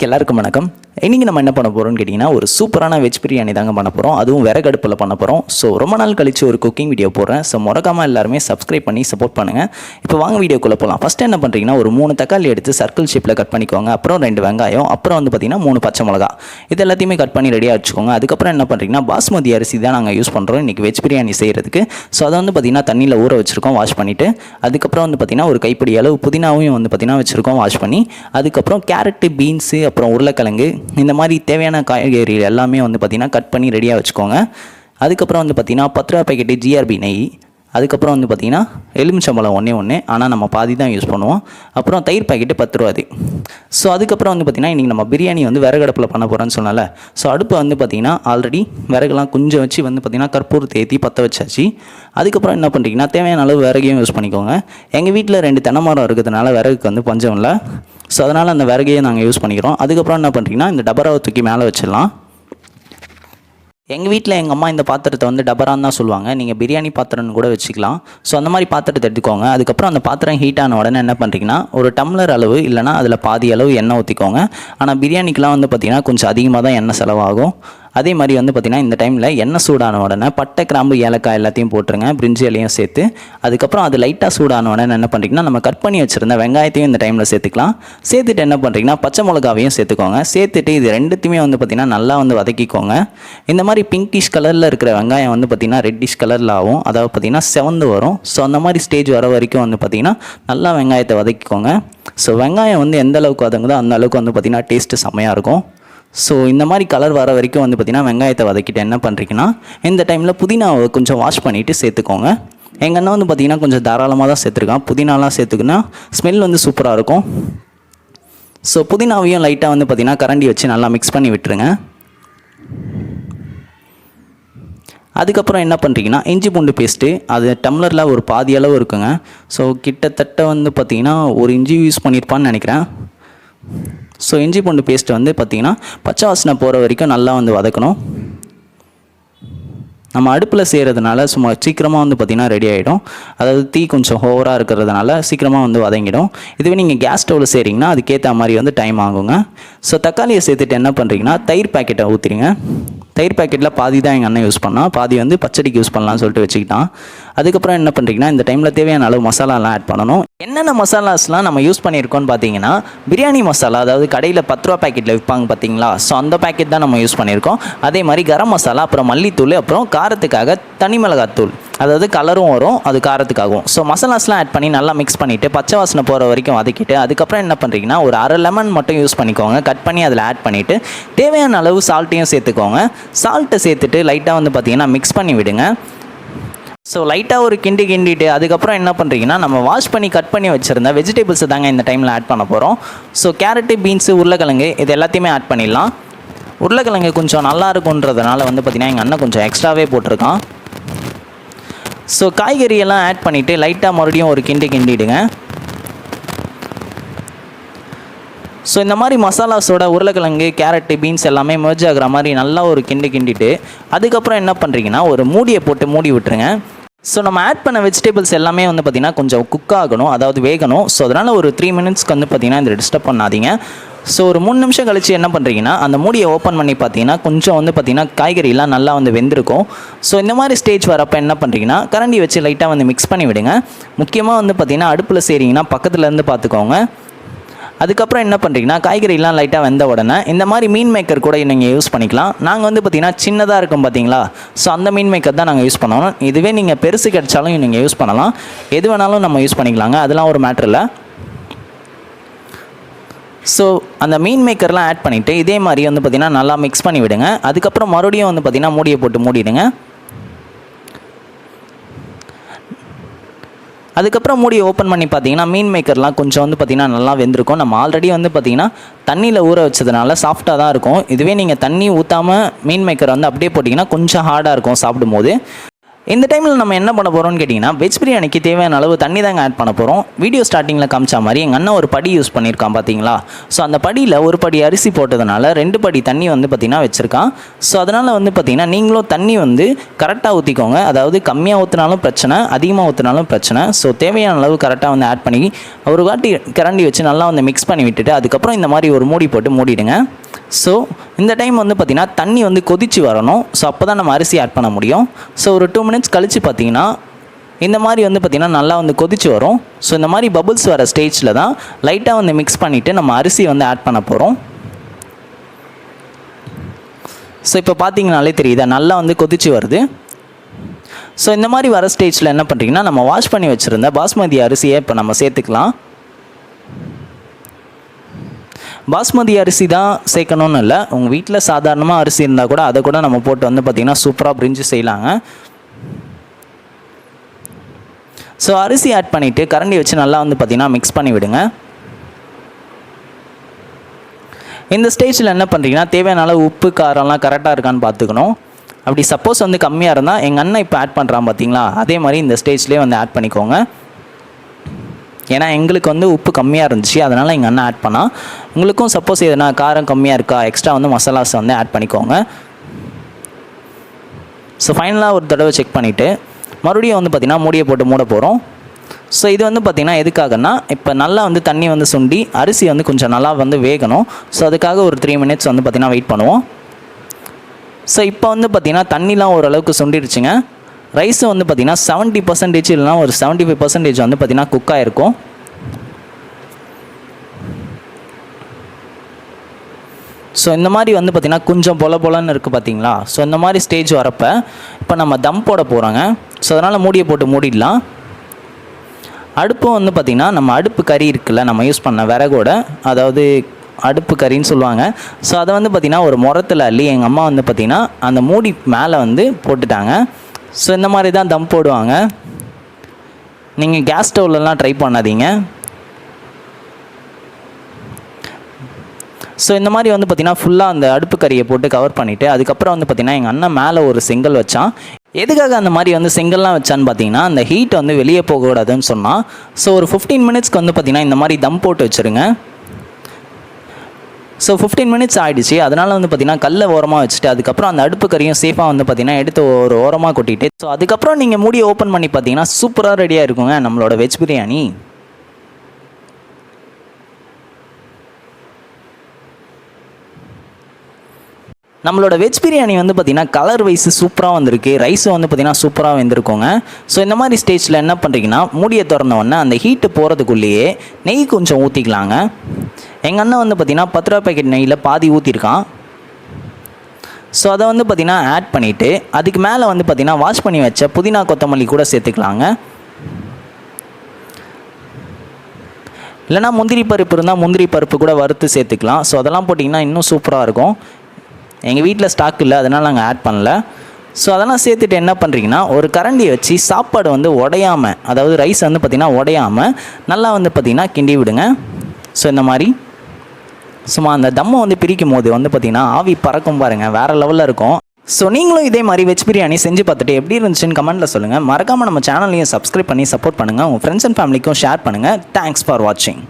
எல்லாருக்கும் வணக்கம். இன்றைக்கி நம்ம என்ன பண்ண போகிறோம்னு கேட்டிங்கன்னா ஒரு சூப்பரான வெஜ் பிரியாணி தாங்க பண்ண போகிறோம். அதுவும் விறகடுப்பில் பண்ண போகிறோம். ஸோ ரொம்ப நாள் கழிச்சு ஒரு குக்கிங் வீடியோ போடுறேன். ஸோ மறக்காமல் எல்லாருமே சப்ஸ்கிரைப் பண்ணி சப்போர்ட் பண்ணுங்கள். இப்போ வாங்க வீடியோக்குள்ளே போகலாம். ஃபஸ்ட்டு என்ன பண்ணுறீங்கன்னா ஒரு 3 தக்காளி எடுத்து சர்க்கிள் ஷேப்பில் கட் பண்ணிக்கோங்க. அப்புறம் 2 வெங்காயம், அப்புறம் வந்து பார்த்திங்கன்னா 3 பச்சை மிளகா, இது எல்லாத்தையுமே கட் பண்ணி ரெடியாக வச்சுக்கோங்க. அதுக்கப்புறம் என்ன பண்ணுறீங்கன்னா பாஸ்மதி அரிசி தான் நாங்கள் யூஸ் பண்ணுறோம் இன்றைக்கி வெஜ் பிரியாணி செய்கிறதுக்கு. ஸோ அதை வந்து பார்த்திங்கன்னா தண்ணியில் ஊற வச்சுருக்கோம் வாஷ் பண்ணிவிட்டு. அதுக்கப்புறம் வந்து பார்த்திங்கன்னா ஒரு கைப்பிடி அளவு புதினாவையும் வந்து பார்த்திங்கன்னா வச்சுருக்கோம் வாஷ் பண்ணி. அதுக்கப்புறம் கேரட்டு, பீன்ஸு, அப்புறம் உருளைக்கிழங்கு, இந்த மாதிரி தேவையான காய்கறி எல்லாமே வந்து பார்த்திங்கன்னா கட் பண்ணி ரெடியாக வச்சுக்கோங்க. அதுக்கப்புறம் வந்து பார்த்திங்கன்னா 10 ரூபா பாக்கெட்டு ஜிஆர்பி நெய், அதுக்கப்புறம் வந்து பார்த்திங்கன்னா எலுமிச்சம்பழம் ஒன்றே, ஆனால் நம்ம பாதி தான் யூஸ் பண்ணுவோம். அப்புறம் தயிர் பாக்கெட்டு 10 ரூபாது. ஸோ அதுக்கப்புறம் வந்து பார்த்திங்கன்னா இன்றைக்கி நம்ம பிரியாணி வந்து விறகடுப்பில் பண்ண போகிறோன்னு சொன்னால. ஸோ அடுப்பை வந்து பார்த்திங்கன்னா ஆல்ரெடி விறகுலாம் கொஞ்சம் வச்சு வந்து பார்த்திங்கன்னா கற்பூரத்தை ஏற்றி பற்ற வச்சாச்சு. அதுக்கப்புறம் என்ன பண்ணுறீங்கன்னா தேவையான அளவு விறகையும் யூஸ் பண்ணிக்கோங்க. எங்கள் வீட்டில் 2 தென்னை மரம் இருக்கிறதுனால விறகுக்கு வந்து பஞ்சம் இல்லை. ஸோ அதனால் அந்த விறகையை நாங்கள் யூஸ் பண்ணிக்கிறோம். அதுக்கப்புறம் என்ன பண்ணுறீங்கன்னா இந்த டபராவை தூக்கி மேலே வச்சிடலாம். எங்கள் வீட்டில் எங்கள் அம்மா இந்த பாத்திரத்தை வந்து டபரான்னு தான் சொல்லுவாங்க. நீங்கள் பிரியாணி பாத்திரம்னு கூட வச்சுக்கலாம். ஸோ அந்த மாதிரி பாத்திரத்தை எடுத்துக்கோங்க. அதுக்கப்புறம் அந்த பாத்திரம் ஹீட் ஆன உடனே என்ன பண்ணுறீங்கன்னா ஒரு டம்ளர் அளவு இல்லைனா அதில் பாதி அளவு எண்ணெய் ஊற்றிக்கோங்க. ஆனால் பிரியாணிக்கெலாம் வந்து பார்த்திங்கன்னா கொஞ்சம் அதிகமாக தான் எண்ணெய் செலவாகும். அதே மாதிரி வந்து பார்த்திங்கன்னா இந்த டைமில் எண்ணெய் சூடான உடனே பட்டை, கிராம்பு, ஏலக்காய் எல்லாத்தையும் போட்டுருங்க, பிரிஞ்சி இலையும் சேர்த்து. அதுக்கப்புறம் அது லைட்டாக சூடான உடனே என்ன பண்ணுறீங்கன்னா நம்ம கட் பண்ணி வச்சுருந்த வெங்காயத்தையும் இந்த டைமில் சேர்த்துக்கலாம். சேர்த்துட்டு என்ன பண்ணுறீங்கன்னா பச்சை மிளகாவையும் சேர்த்துக்கோங்க. சேர்த்துட்டு இது ரெண்டுத்தையுமே வந்து பார்த்திங்கன்னா நல்லா வந்து வதக்கிக்கோங்க. இந்த மாதிரி பிங்கிஷ் கலரில் இருக்கிற வெங்காயம் வந்து பார்த்திங்கன்னா ரெட்டிஷ் கலரில் ஆகும், அதாவது பார்த்திங்கன்னா செவந்து வரும். ஸோ அந்த மாதிரி ஸ்டேஜ் வர வரைக்கும் வந்து பார்த்திங்கன்னா நல்லா வெங்காயத்தை வதக்கிக்கோங்க. ஸோ வெங்காயம் வந்து எந்த அளவுக்கு வதங்குதோ அந்த அளவுக்கு வந்து பார்த்திங்கன்னா டேஸ்ட்டு செம்மையாக இருக்கும். ஸோ இந்த மாதிரி கலர் வர வரைக்கும் வந்து பார்த்திங்கன்னா வெங்காயத்தை வதக்கிட்டு என்ன பண்ணுறீங்கன்னா இந்த டைமில் புதினாவை கொஞ்சம் வாஷ் பண்ணிவிட்டு சேர்த்துக்கோங்க. எங்கள் அண்ணன் வந்து பார்த்திங்கன்னா கொஞ்சம் தாராளமாக தான் சேர்த்துருக்கான். புதினாலாம் சேர்த்துக்குன்னா ஸ்மெல் வந்து சூப்பராக இருக்கும். ஸோ புதினாவையும் லைட்டாக வந்து பார்த்திங்கன்னா கரண்டி வச்சு நல்லா மிக்ஸ் பண்ணி விட்டுருங்க. அதுக்கப்புறம் என்ன பண்ணுறீங்கன்னா இஞ்சி பூண்டு பேஸ்ட்டு, அது டம்ளரில் ஒரு பாதி அளவு இருக்குங்க. ஸோ கிட்டத்தட்ட வந்து பார்த்திங்கன்னா ஒரு இஞ்சி யூஸ் பண்ணியிருப்பான்னு நினைக்கிறேன். ஸோ இஞ்சி பூண்டு பேஸ்ட்டு வந்து பார்த்திங்கன்னா பச்சை வாசனை போகிற வரைக்கும் நல்லா வந்து வதக்கணும். நம்ம அடுப்பில் செய்கிறதுனால சும்மா சீக்கிரமாக வந்து பார்த்திங்கன்னா ரெடி ஆகிடும். அதாவது தீ கொஞ்சம் ஓவராக இருக்கிறதுனால சீக்கிரமாக வந்து வதங்கிடும். இதுவே நீங்கள் கேஸ் ஸ்டவ்வில் செய்கிறீங்கன்னா அதுக்கேற்ற மாதிரி வந்து டைம் ஆகுங்க. ஸோ தக்காளியை சேர்த்துட்டு என்ன பண்ணுறீங்கன்னா தயிர் பாக்கெட்டை ஊற்றிடுங்க. தயிர் பாக்கெட்டில் பாதி தான் எங்கள் அண்ணன் யூஸ் பண்ணால், பாதி வந்து பச்சடிக்கு யூஸ் பண்ணலாம்னு சொல்லிட்டு வச்சுக்கிட்டான். அதுக்கப்புறம் என்ன பண்ணுறீங்கன்னா இந்த டைமில் தேவையான அளவு மசாலாலாம் ஆட் பண்ணணும். என்னென்ன மசாலாஸ்லாம் நம்ம யூஸ் பண்ணியிருக்கோன்னு பார்த்தீங்கன்னா பிரியாணி மசாலா, அதாவது கடையில் 10 ரூபா பாக்கெட்டில் விற்பாங்க பார்த்தீங்களா, ஸோ அந்த பாக்கெட் தான் நம்ம யூஸ் பண்ணியிருக்கோம். அதே மாதிரி கரம் மசாலா, அப்புறம் மல்லித்தூள், அப்புறம் காரத்துக்காக தனி மிளகாத்தூள், அதாவது கலரும் வரும் அது காரத்துக்காகவும். ஸோ மசாலாஸ்லாம் ஆட் பண்ணி நல்லா மிக்ஸ் பண்ணிவிட்டு பச்சை வாசனை போகிற வரைக்கும் வதக்கிட்டு அதுக்கப்புறம் என்ன பண்ணுறீங்கன்னா ஒரு அரை லெமன் மட்டும் யூஸ் பண்ணிக்கோங்க. கட் பண்ணி அதில் ஆட் பண்ணிவிட்டு தேவையான அளவு சால்ட்டையும் சேர்த்துக்கோங்க. சால்ட்டை சேர்த்துட்டு லைட்டாக வந்து பார்த்திங்கன்னா மிக்ஸ் பண்ணி விடுங்க. ஸோ லைட்டாக ஒரு கிண்டிட்டு அதுக்கப்புறம் என்ன பண்ணுறீங்கன்னா நம்ம வாஷ் பண்ணி கட் பண்ணி வச்சுருந்த வெஜிடபிள்ஸை தாங்க இந்த டைமில் ஆட் பண்ண போகிறோம். ஸோ கேரட்டு, பீன்ஸு, உருளைக்கிழங்கு இது எல்லாத்தையுமே ஆட் பண்ணிடலாம். உருளைக்கிழங்கு கொஞ்சம் நல்லா இருக்குன்றதுனால வந்து பார்த்திங்கன்னா எங்கள் அண்ணன் கொஞ்சம் எக்ஸ்ட்ராவே போட்டிருக்கான். ஸோ காய்கறியெல்லாம் ஆட் பண்ணிவிட்டு லைட்டாக மறுபடியும் ஒரு கிண்டிடுங்க. ஸோ இந்த மாதிரி மசாலாஸோட உருளைக்கிழங்கு, கேரட்டு, பீன்ஸ் எல்லாமே மெர்ஜ் ஆகிற மாதிரி நல்லா ஒரு கிண்டிட்டு அதுக்கப்புறம் என்ன பண்ணுறீங்கன்னா ஒரு மூடியை போட்டு மூடி விட்டுருங்க. ஸோ நம்ம ஆட் பண்ண வெஜிடபிள்ஸ் எல்லாமே வந்து பார்த்திங்கன்னா கொஞ்சம் குக் ஆகணும், அதாவது வேகணும். ஸோ அதனால் ஒரு 3 மினிட்ஸ்க்கு வந்து பார்த்திங்கன்னா இதை டிஸ்டர்ப் பண்ணாதீங்க. ஸோ ஒரு 3 நிமிஷம் கழித்து என்ன பண்ணுறீங்கன்னா அந்த மூடியை ஓப்பன் பண்ணி பார்த்தீங்கன்னா கொஞ்சம் வந்து பார்த்திங்கன்னா காய்கறிலாம் நல்லா வந்து வெந்திருக்கும். ஸோ இந்த மாதிரி ஸ்டேஜ் வரப்போ என்ன பண்ணுறீங்கன்னா கரண்டி வச்சு லைட்டாக வந்து மிக்ஸ் பண்ணி விடுங்க. முக்கியமாக வந்து பார்த்திங்கன்னா அடுப்பில் செய்கிறீங்கன்னா பக்கத்துலேருந்து பார்த்துக்கோங்க. அதுக்கப்புறம் என்ன பண்ணுறீங்கன்னா காய்கறிலாம் லைட்டாக வெந்த உடனே இந்த மாதிரி மீன் மேக்கர் கூட நீங்கள் யூஸ் பண்ணிக்கலாம். நாங்கள் வந்து பார்த்திங்கன்னா சின்னதாக இருக்கும் பார்த்தீங்களா, ஸோ அந்த மீன் மேக்கர் தான் நாங்கள் யூஸ் பண்ணோம். இதுவே நீங்கள் பெருசு கிடைச்சாலும் நீங்கள் யூஸ் பண்ணலாம், எது வேணாலும் நம்ம யூஸ் பண்ணிக்கலாங்க, அதெல்லாம் ஒரு மேட்ரு இல்லை. ஸோ அந்த மீன் மேக்கர்லாம் ஆட் பண்ணிவிட்டு இதே மாதிரி வந்து பார்த்திங்கன்னா நல்லா மிக்ஸ் பண்ணி விடுங்க. அதுக்கப்புறம் மறுபடியும் வந்து பார்த்திங்கன்னா மூடியை போட்டு மூடிடுங்க. அதுக்கப்புறம் மூடியை ஓப்பன் பண்ணி பார்த்தீங்கன்னா மீன் மேக்கர்லாம் கொஞ்சம் வந்து பார்த்திங்கன்னா நல்லா வெந்திருக்கும். நம்ம ஆல்ரெடி வந்து பார்த்திங்கன்னா தண்ணியில் ஊற வச்சதுனால சாஃப்டாக தான் இருக்கும். இதுவே நீங்கள் தண்ணி ஊற்றாமல் மீன் மேக்கர் வந்து அப்படியே போட்டிங்கன்னா கொஞ்சம் ஹார்டாக இருக்கும் சாப்பிடும்போது. இந்த டைமில் நம்ம என்ன பண்ண போகிறோம்னு கேட்டிங்கன்னா வெஜ் பிரியாணிக்கு தேவையான அளவு தண்ணி தாங்க ஆட் பண்ண போகிறோம். வீடியோ ஸ்டார்டிங்கில் காமிச்ச மாதிரி எங்கள் அண்ணன் ஒரு படி யூஸ் பண்ணியிருக்கான் பார்த்தீங்களா. ஸோ அந்த படியில் ஒரு படி அரிசி போட்டதுனால 2 படி தண்ணி வந்து பார்த்திங்கன்னா வச்சுருக்கான். ஸோ அதனால் வந்து பார்த்திங்கன்னா நீங்களும் தண்ணி வந்து கரெக்டாக ஊற்றிக்கோங்க. அதாவது கம்மியாக ஊற்றினாலும் பிரச்சனை, அதிகமாக ஊற்றினாலும் பிரச்சனை. ஸோ தேவையான அளவு கரெக்டாக வந்து ஆட் பண்ணி ஒரு வாட்டி கரண்டி வச்சு நல்லா வந்து மிக்ஸ் பண்ணி விட்டுட்டு அதுக்கப்புறம் இந்த மாதிரி ஒரு மூடி போட்டு மூடிடுங்க. ஸோ இந்த டைம் வந்து பார்த்திங்கன்னா தண்ணி வந்து கொதித்து வரணும். ஸோ அப்போ தான் நம்ம அரிசி ஆட் பண்ண முடியும். ஸோ ஒரு 2 மினிட்ஸ் கழித்து பார்த்திங்கன்னா இந்த மாதிரி வந்து பார்த்திங்கன்னா நல்லா வந்து கொதித்து வரும். ஸோ இந்த மாதிரி பபுள்ஸ் வர ஸ்டேஜில் தான் லைட்டாக வந்து மிக்ஸ் பண்ணிவிட்டு நம்ம அரிசி வந்து ஆட் பண்ண போகிறோம். ஸோ இப்போ பார்த்திங்கனாலே தெரியுதா நல்லா வந்து கொதித்து வருது. ஸோ இந்த மாதிரி வர ஸ்டேஜில் என்ன பண்ணுறீங்கன்னா நம்ம வாஷ் பண்ணி வச்சுருந்த பாஸ்மதி அரிசியை இப்போ நம்ம சேர்த்துக்கலாம். பாஸ்மதி அரிசி தான் சேர்க்கணும்னு இல்லை, உங்கள் வீட்டில் சாதாரணமாக அரிசி இருந்தால் கூட அதை கூட நம்ம போட்டு வந்து பார்த்திங்கன்னா சூப்பராக பிரிஞ்சு செய்யலாங்க. ஸோ அரிசி ஆட் பண்ணிவிட்டு கரண்டி வச்சு நல்லா வந்து பார்த்திங்கன்னா மிக்ஸ் பண்ணி விடுங்க. இந்த ஸ்டேஜில் என்ன பண்ணுறீங்கன்னா தேவையான அளவு உப்பு காரம்லாம் கரெக்டாக இருக்கான்னு பார்த்துக்கணும். அப்படி சப்போஸ் வந்து கம்மியாக இருந்தால் எங்கள் அண்ணன் இப்போ ஆட் பண்ணுறான் பார்த்தீங்களா, அதே மாதிரி இந்த ஸ்டேஜ்லேயே வந்து ஆட் பண்ணிக்கோங்க. ஏன்னா எங்களுக்கு வந்து உப்பு கம்மியாக இருந்துச்சு, அதனால் எங்கள் அண்ணன் ஆட் பண்ணால். உங்களுக்கும் சப்போஸ் எதுனா காரம் கம்மியாக இருக்கா எக்ஸ்ட்ரா வந்து மசாலாஸ் வந்து ஆட் பண்ணிக்கோங்க. ஸோ ஃபைனலாக ஒரு தடவை செக் பண்ணிவிட்டு மறுபடியும் வந்து பார்த்திங்கன்னா மூடியை போட்டு மூட போகிறோம். ஸோ இது வந்து பார்த்திங்கன்னா எதுக்காகனா இப்போ நல்லா வந்து தண்ணி வந்து சுண்டி அரிசி வந்து கொஞ்சம் நல்லா வந்து வேகணும். ஸோ அதுக்காக ஒரு 3 மினிட்ஸ் வந்து பார்த்திங்கன்னா வெயிட் பண்ணுவோம். ஸோ இப்போ வந்து பார்த்திங்கன்னா தண்ணிலாம் ஓரளவுக்கு சுண்டிடுச்சுங்க. ரைஸும் வந்து பார்த்திங்கன்னா 70% இல்லைனா ஒரு 75% வந்து பார்த்திங்கன்னா குக் ஆகிருக்கும். ஸோ இந்த மாதிரி வந்து பார்த்திங்கன்னா கொஞ்சம் பொலன்னு இருக்குது பார்த்தீங்களா. ஸோ இந்த மாதிரி ஸ்டேஜ் வரப்போ இப்போ நம்ம தம் போட போகிறோங்க. ஸோ அதனால் மூடியை போட்டு மூடிடலாம். அடுப்பும் வந்து பார்த்திங்கன்னா நம்ம அடுப்பு கறி இருக்குல்ல, நம்ம யூஸ் பண்ண விறகோட, அதாவது அடுப்பு கறின்னு சொல்லுவாங்க. ஸோ அதை வந்து பார்த்திங்கன்னா ஒரு முரத்தில் அள்ளி எங்கள் அம்மா வந்து பார்த்திங்கன்னா அந்த மூடி மேலே வந்து போட்டுட்டாங்க. ஸோ இந்த மாதிரி தான் தம் போடுவாங்க. நீங்கள் கேஸ் ஸ்டவ்லலாம் ட்ரை பண்ணாதீங்க. ஸோ இந்த மாதிரி வந்து பார்த்திங்கன்னா ஃபுல்லாக அந்த அடுப்பு கறியை போட்டு கவர் பண்ணிவிட்டு அதுக்கப்புறம் வந்து பார்த்திங்கன்னா எங்கள் அண்ணன் மேலே ஒரு செங்கல் வச்சான். எதுக்காக அந்த மாதிரி வந்து செங்கல்லாம் வச்சான்னு பார்த்தீங்கன்னா அந்த ஹீட் வந்து வெளியே போகக்கூடாதுன்னு சொன்னால். ஸோ ஒரு 15 மினிட்ஸ்க்கு வந்து பார்த்திங்கன்னா இந்த மாதிரி தம் போட்டு வச்சுருங்க. ஸோ 15 மினிட்ஸ் ஆகிடுச்சு. அதனால் வந்து பார்த்திங்கன்னா கல்லை ஓரமாக வச்சுட்டு அதுக்கப்புறம் அந்த அடுப்பு கறியும் சேஃபாக வந்து பார்த்திங்கன்னா எடுத்து ஒரு ஓரமாக கொட்டிட்டு ஸோ அதுக்கப்புறம் நீங்கள் மூடியை ஓப்பன் பண்ணி பார்த்தீங்கன்னா சூப்பராக ரெடியாக இருக்குங்க நம்மளோட வெஜ் பிரியாணி. நம்மளோட வெஜ் பிரியாணி வந்து பார்த்திங்கன்னா கலர் வைஸு சூப்பராக வந்திருக்கு. ரைஸும் வந்து பார்த்திங்கன்னா சூப்பராக வெந்திருக்கோங்க. ஸோ இந்த மாதிரி ஸ்டேஜில் என்ன பண்ணுறீங்கன்னா மூடியை திறந்தவொடனே அந்த ஹீட்டு போகிறதுக்குள்ளேயே நெய் கொஞ்சம் ஊற்றிக்கலாங்க. எங்கள் அண்ணன் வந்து பார்த்திங்கன்னா 10 ரூபா பேக்கெட் நெய்யில் பாதி ஊற்றிருக்கான். ஸோ அதை வந்து பார்த்திங்கன்னா ஆட் பண்ணிவிட்டு அதுக்கு மேலே வந்து பார்த்திங்கன்னா வாஷ் பண்ணி வச்ச புதினா கொத்தமல்லி கூட சேர்த்துக்கலாங்க. இல்லைனா முந்திரி பருப்பு இருந்தால் முந்திரி பருப்பு கூட வறுத்து சேர்த்துக்கலாம். ஸோ அதெல்லாம் போட்டிங்கன்னா இன்னும் சூப்பராக இருக்கும். எங்கள் வீட்டில் ஸ்டாக் இல்லை, அதனால் நாங்கள் ஆட் பண்ணல. ஸோ அதெல்லாம் சேர்த்துட்டு என்ன பண்ணுறீங்கன்னா ஒரு கரண்டியை வச்சு சாப்பாடு வந்து உடையாமல், அதாவது ரைஸ் வந்து பார்த்திங்கன்னா உடையாமல் நல்லா வந்து பார்த்திங்கன்னா கிண்டி விடுங்க. ஸோ இந்த மாதிரி சும்மா அந்த தம்மை வந்து பிரிக்கும் போது வந்து பார்த்திங்கன்னா ஆவி பறக்கும் பாருங்கள், வேறு லெவலில் இருக்கும். ஸோ நீங்களும் இதே மாதிரி வெஜ் பிரியாணி செஞ்சு பார்த்துட்டு எப்படி இருந்துச்சுன்னு கமெண்ட்டில் சொல்லுங்கள். மறக்காமல் நம்ம சேனலையும் சப்ஸ்கிரைப் பண்ணி சப்போர்ட் பண்ணுங்கள். உங்கள் ஃப்ரெண்ட்ஸ் அண்ட் ஃபேமிலிக்கும் ஷேர் பண்ணுங்கள். தேங்க்ஸ் ஃபார் வாட்சிங்.